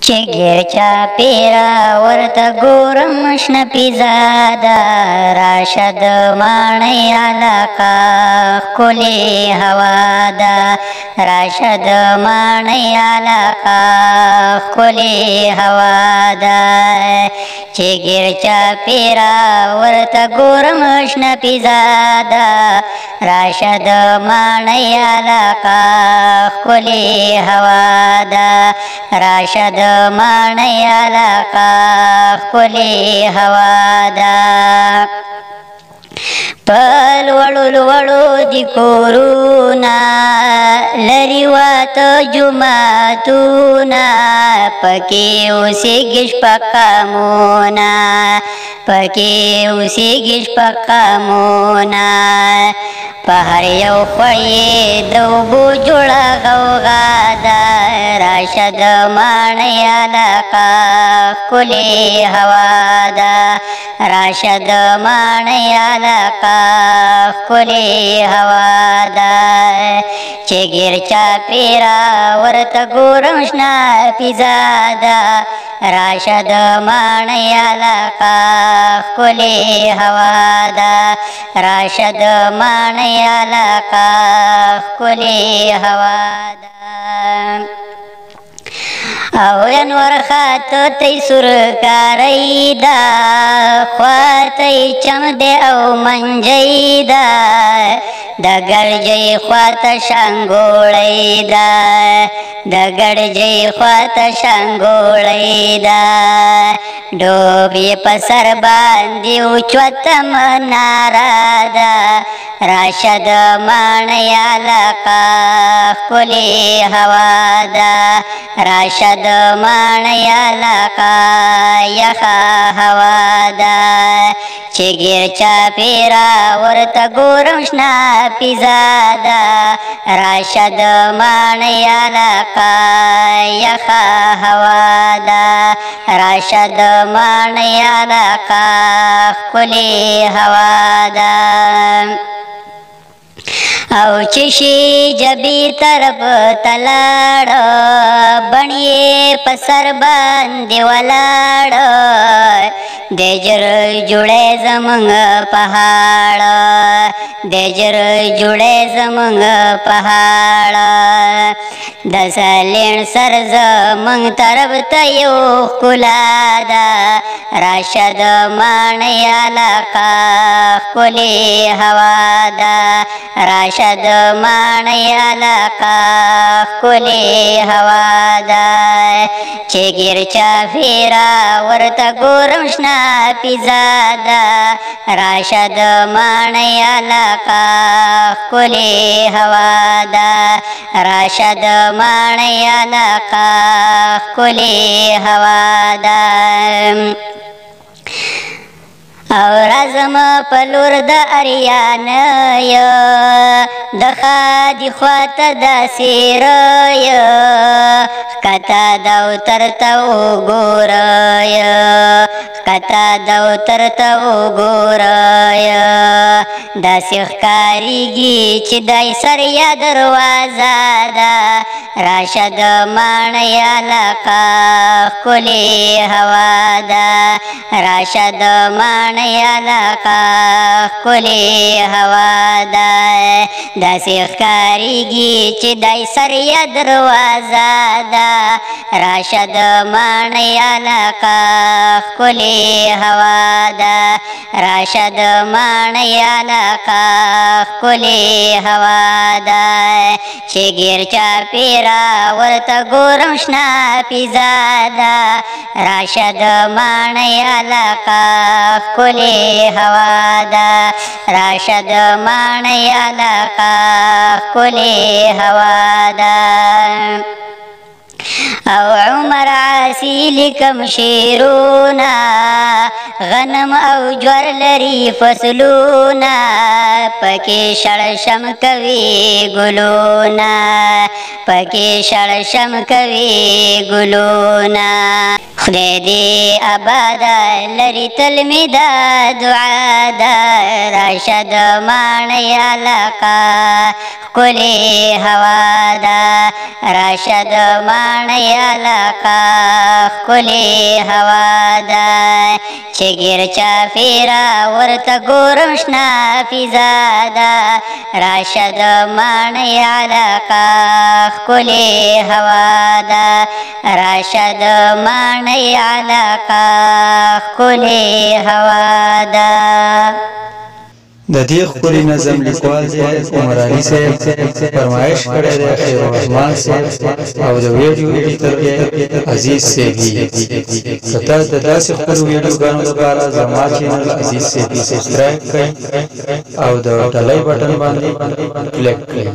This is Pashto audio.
چگیر چا پیرا ورتا گورم شنپی زادا راشد مانی علاقا کلی هوادا راشد مانی علاقا کلی هوادا چگیر چا پیرا ورتا گورم شنپی زادا راشد مانی علاقا کلی هوادا راشد مانی علاقا کلی هوادا پل وړو وړو دی کورونا لری وات جمعتونا پکې اوسېږي شپقامونا پکې اوسېږي شپقامونا په هر یو خوړې د اوبو جوړه غوغا ده راشد مانی علاقا کلی هوا ده راشد مانی علاقا کلی هوا ده چگیر چا پیرا ورته ګورم شنه پیزاده راشد مانی علاقا کلی هوا ده راشد مانی علاقا کلی هوا ده او انور خاتو تی سرکاری دا خواتی چم دے او منجی دا دا گرجی خوات شنگوڑی دا دا گرجی خوات شنگوڑی دا ڈوبی پسر باندی اوچوتم نارا دا راشد مانی علاقا کلی هوا دا راشد مانی علاقا یخا هوا دا چگیر چا پیرا ورتا گورم شنا پیزادا راشد مانی علاقا یخا هوا دا راشد مانی علاقا کلی هوا دا او چشی جبی طرف تلاڑ بنیے پسر باندی ولاڑ دیجر جڑے زمنگ پہاڑ دیجر جڑے زمنگ پہاڑ دسلین سر زمنگ طرف تیو کلادا راشد مانی علاقا کلی ہوا دا راشد مانی علاقا کلی هوا دا چگیر چا فیرا ورتا گورم شنا پیزادا راشد مانی علاقا کلی هوا دا راشد مانی علاقا کلی هوا دا او رازم پلور دا اریان یا دخا دی خوات دا سیر یا کتا دو ترتو گور یا کتا دو ترتو گور یا دا سیخ کاریگی چی دای سر یا دروازه دا راشد مانی علاقا کلی هوا دا راشد مانی علاقا کلی هوا دا دا سیخ کاریگی چی دای سر یا دروازه دا راشد مانی علاقا کلی هوا دا راشد مانی علاقا کلی هوا دا چگیر چا پیرا ورتا گورم شنا پیزادا راشد مانی علاقا کلی هوا دا راشد مانی علاقا کلی هوا دا او عمر عاسی لکم شیرونا غنم او جور لری فصلونا پکی شړشم کوي ګلونا پکی شړشم کوي ګلونا خدای دې آباد لری تل می دا دعا دا راشد مانی علاقا کلی هوا دا راشد مانی علاقا ښکلې هوا ده چې ګیر چاپېره ورته ګورم شنه فضا ده راشه د ماڼۍ علاقه ښکلې هوا ده راشه د ماڼۍ علاقه ښکلې هوا ده. د دې ښکلي نظم لیکوال دی عمر علي صاحب، فرمایش کړی دی خیر الرحمن صاحب او د ویډیو ایډیټر عزیز صاحب. که تاسو د داسې ښکلو ویډیوګانو لپاره زما چینل عزیز صاحب سبسکرایب کړئ او د ډالۍ بټن باندې کلیک کړئ.